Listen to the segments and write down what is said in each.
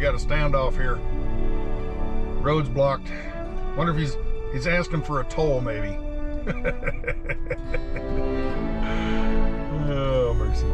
got a standoff here. Road's blocked. Wonder if he's asking for a toll, maybe. Oh, mercy.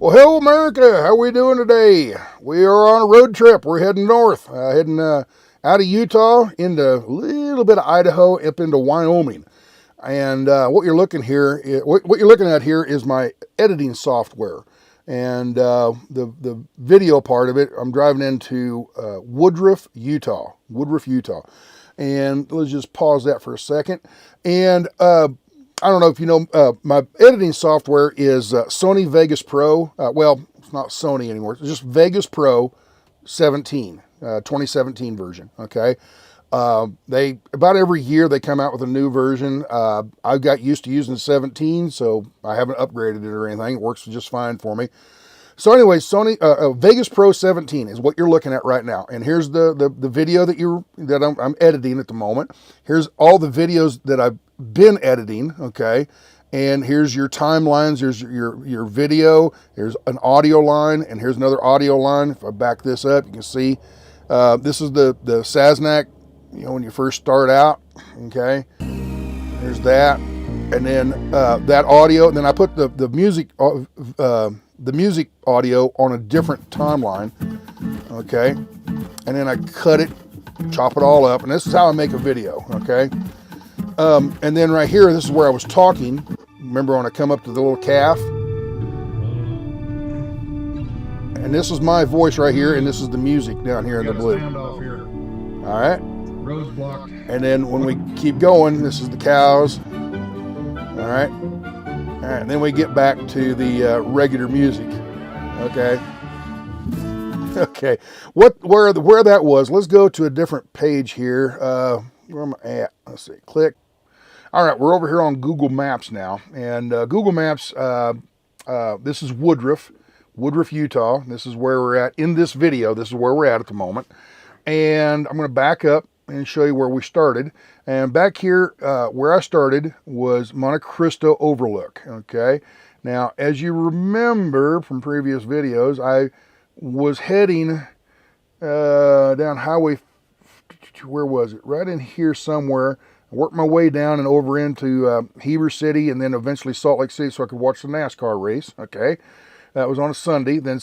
Well, hello America, how we doing today? We are on a road trip. We're heading north, heading out of Utah into a little bit of Idaho, up into Wyoming. And what you're looking at here is my editing software. And the video part of it, I'm driving into Woodruff, Utah. And let's just pause that for a second. And I don't know if you know, my editing software is Sony Vegas Pro. Well, it's not Sony anymore. It's just Vegas Pro 17, 2017 version, okay? They, about every year, they come out with a new version. I got used to using 17, so I haven't upgraded it or anything. It works just fine for me. So anyway, Sony Vegas Pro 17 is what you're looking at right now. And here's the video that I'm editing at the moment. Here's all the videos that I've been editing, okay? And here's your timelines. Here's your video. Here's an audio line, and here's another audio line. If I back this up, you can see this is the Sasnak, you know, when you first start out, okay? There's that, and then that audio, and then I put the music audio on a different timeline, okay? And then I cut it, chop it all up, and this is how I make a video, okay? And then right here, this is where I was talking. Remember when I come up to the little calf? And this is my voice right here, and this is the music down here in the blue. All right. Road's blocked. And then when we keep going, this is the cows. All right. All right. And then we get back to the regular music. Okay. Okay. Where that was? Let's go to a different page here. Where am I at? Let's see. Click. All right, we're over here on Google Maps now, and Google Maps. This is Woodruff, Utah. This is where we're at in this video. This is where we're at the moment, and I'm going to back up and show you where we started. And back here, where I started was Monte Cristo Overlook. Okay. Now, as you remember from previous videos, I was heading down highway. Where was it? Right in here somewhere. I worked my way down and over into Heber City, and then eventually Salt Lake City, so I could watch the NASCAR race. Okay, that was on a Sunday. Then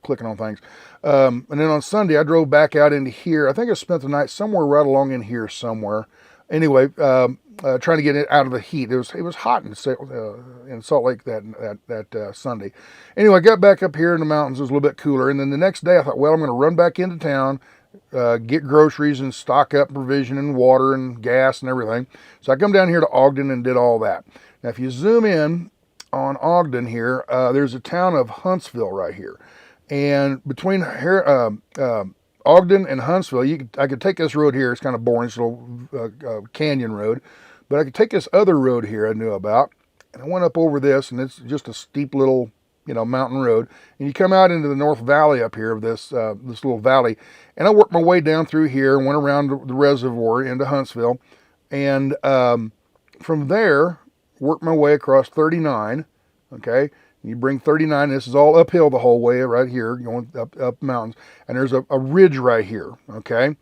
clicking on things. And then on Sunday, I drove back out into here. I think I spent the night somewhere right along in here somewhere. Anyway, trying to get it out of the heat. It was hot in Salt Lake that Sunday. Anyway, I got back up here in the mountains. It was a little bit cooler, and then the next day I thought, well, I'm going to run back into town. Get groceries and stock up provision and water and gas and everything. So I come down here to Ogden and did all that. Now, if you zoom in on Ogden here, there's a town of Huntsville right here. And between here, Ogden and Huntsville, I could take this road here. It's kind of boring. It's a little canyon road. But I could take this other road here I knew about. And I went up over this, and it's just a steep little, mountain road. And you come out into the North Valley up here of this little valley. And I worked my way down through here and went around the reservoir into Huntsville. And from there, worked my way across 39, okay, You bring 39. This is all uphill the whole way right here, going up mountains. And there's a ridge right here, okay?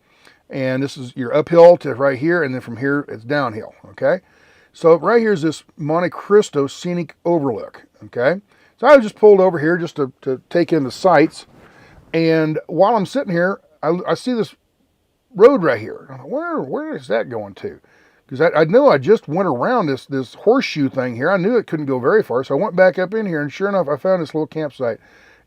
And this is your uphill to right here, and then from here it's downhill, okay? So right here is this Monte Cristo scenic overlook, okay? So I just pulled over here just to take in the sights. And while I'm sitting here, I see this road right here. I'm like, where is that going to? Because I knew I just went around this horseshoe thing here. I knew it couldn't go very far, so I went back up in here, and sure enough, I found this little campsite.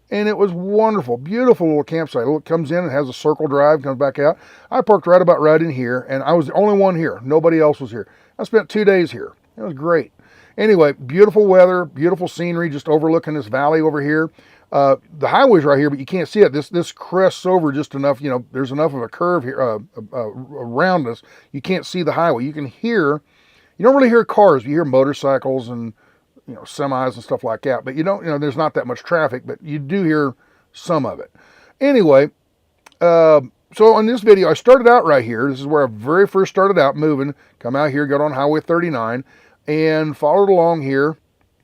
And it was wonderful, beautiful little campsite. It comes in, it has a circle drive, comes back out. I parked right about right in here, and I was the only one here. Nobody else was here. I spent 2 days here. It was great. Anyway, beautiful weather, beautiful scenery, just overlooking this valley over here. The highway's right here, but you can't see it. This crests over just enough, there's enough of a curve here around us. You can't see the highway. You don't really hear cars. You hear motorcycles and, semis and stuff like that. But you don't, there's not that much traffic, but you do hear some of it. Anyway, so on this video, I started out right here. This is where I very first started out moving. Come out here, got on Highway 39, and followed along here.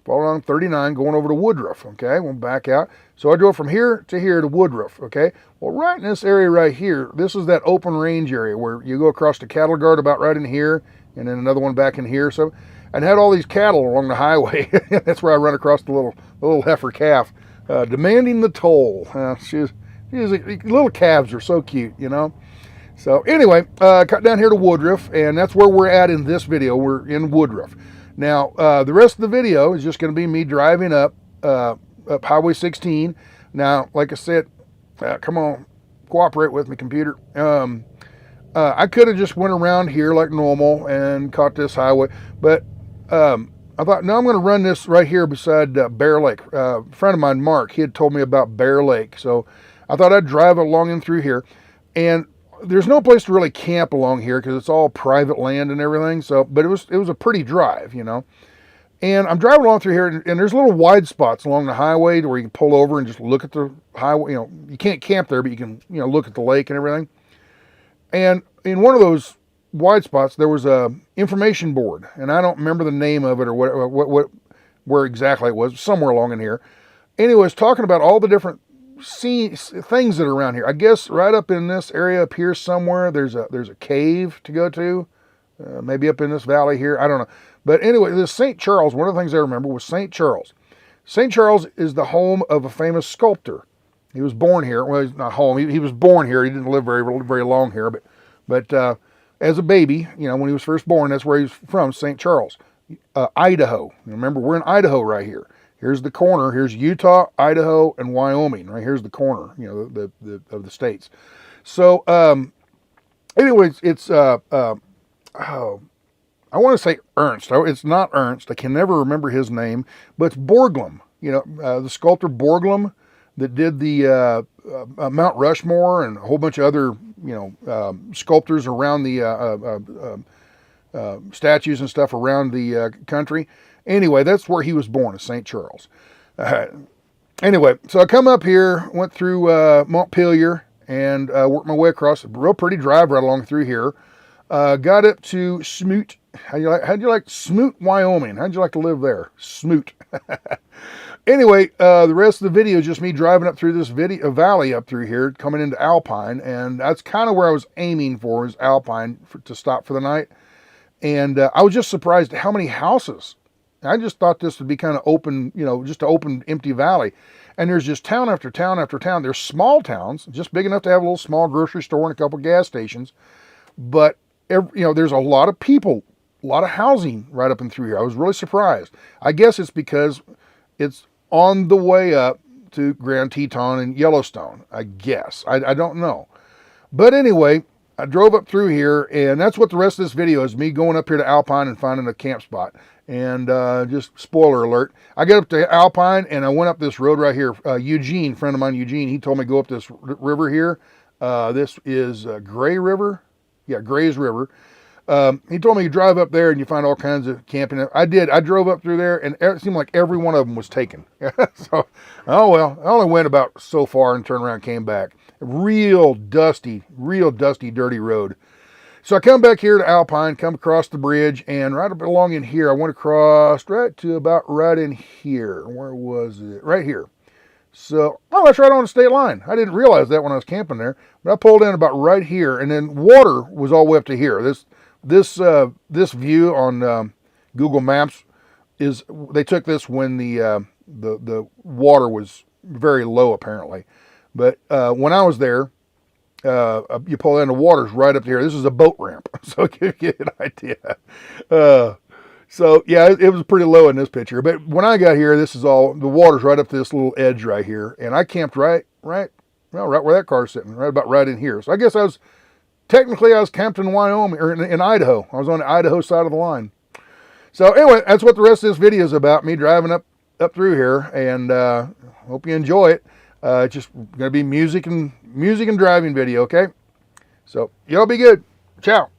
Followed along 39, going over to Woodruff, okay? Went back out. So I drove from here to Woodruff, okay? Well, right in this area right here, this is that open range area where you go across the cattle guard about right in here, and then another one back in here. So, and had all these cattle along the highway. That's where I run across the little heifer calf, demanding the toll. Little calves are so cute, So anyway, cut down here to Woodruff, and that's where we're at in this video. We're in Woodruff. Now, the rest of the video is just going to be me driving up Highway 16. Now, like I said, come on, cooperate with me, computer. I could have just went around here like normal and caught this highway, but I thought, no, I'm going to run this right here beside Bear Lake. A friend of mine, Mark, he had told me about Bear Lake, so I thought I'd drive along in through here. And there's no place to really camp along here because it's all private land and everything. So, but it was a pretty drive, And I'm driving along through here, and there's little wide spots along the highway where you can pull over and just look at the highway. You can't camp there, but you can, look at the lake and everything. And in one of those wide spots, there was a information board, and I don't remember the name of it or where exactly it was. Somewhere along in here. Anyways, talking about all the different things that are around here. I guess right up in this area up here somewhere, there's a cave to go to, maybe up in this valley here. I don't know. But anyway, this St. Charles, one of the things I remember was St. Charles. St. Charles is the home of a famous sculptor. He was born here. Well, he's not home. He was born here. He didn't live very, very long here. But as a baby, when he was first born, that's where he was from, St. Charles, Idaho. Remember, we're in Idaho right here. Here's the corner. Here's Utah, Idaho, and Wyoming. Right here's the corner, of the states. So, anyways, it's I want to say Ernst. It's not Ernst. I can never remember his name, but it's Borglum. The sculptor Borglum that did the Mount Rushmore and a whole bunch of other sculptors around the statues and stuff around the country. Anyway, that's where he was born, at St. Charles. Anyway, so I come up here, went through Montpelier, and worked my way across a real pretty drive right along through here. Got up to Smoot. How'd you like Smoot, Wyoming? How'd you like to live there? Smoot. Anyway, the rest of the video is just me driving up through this valley up through here, coming into Alpine, and that's kind of where I was aiming for, is Alpine to stop for the night. And I was just surprised at how many houses. I just thought this would be kind of open, just an open, empty valley. And there's just town after town after town. There's small towns, just big enough to have a little small grocery store and a couple gas stations. But, there's a lot of people, a lot of housing right up and through here. I was really surprised. I guess it's because it's on the way up to Grand Teton and Yellowstone, I guess. I don't know. But anyway, I drove up through here, and that's what the rest of this video is, me going up here to Alpine and finding a camp spot. And just spoiler alert, I got up to Alpine, and I went up this road right here. Eugene, friend of mine, Eugene, he told me to go up this river here. This is Gray River. Yeah, Gray's River. He told me you drive up there and you find all kinds of camping. I did. I drove up through there, and it seemed like every one of them was taken. So, oh well, I only went about so far and turned around and came back. Real dusty, dirty road. So I come back here to Alpine, come across the bridge, and right up along in here, I went across right to about right in here. Where was it? Right here. So, oh, that's right on the state line. I didn't realize that when I was camping there, but I pulled in about right here, and then water was all the way up to here. This view on Google Maps is, they took this when the water was very low apparently, but when I was there, you pull in, the water's right up here. This is a boat ramp, so it gives you an idea. So yeah, it was pretty low in this picture, but when I got here, this is all, the water's right up to this little edge right here, and I camped right where that car's sitting, right about right in here. So I guess I was camped in Wyoming, or in Idaho. I was on the Idaho side of the line. So anyway, that's what the rest of this video is about, me driving up through here, and hope you enjoy it. It's just gonna be music and driving video, okay? So y'all be good. Ciao.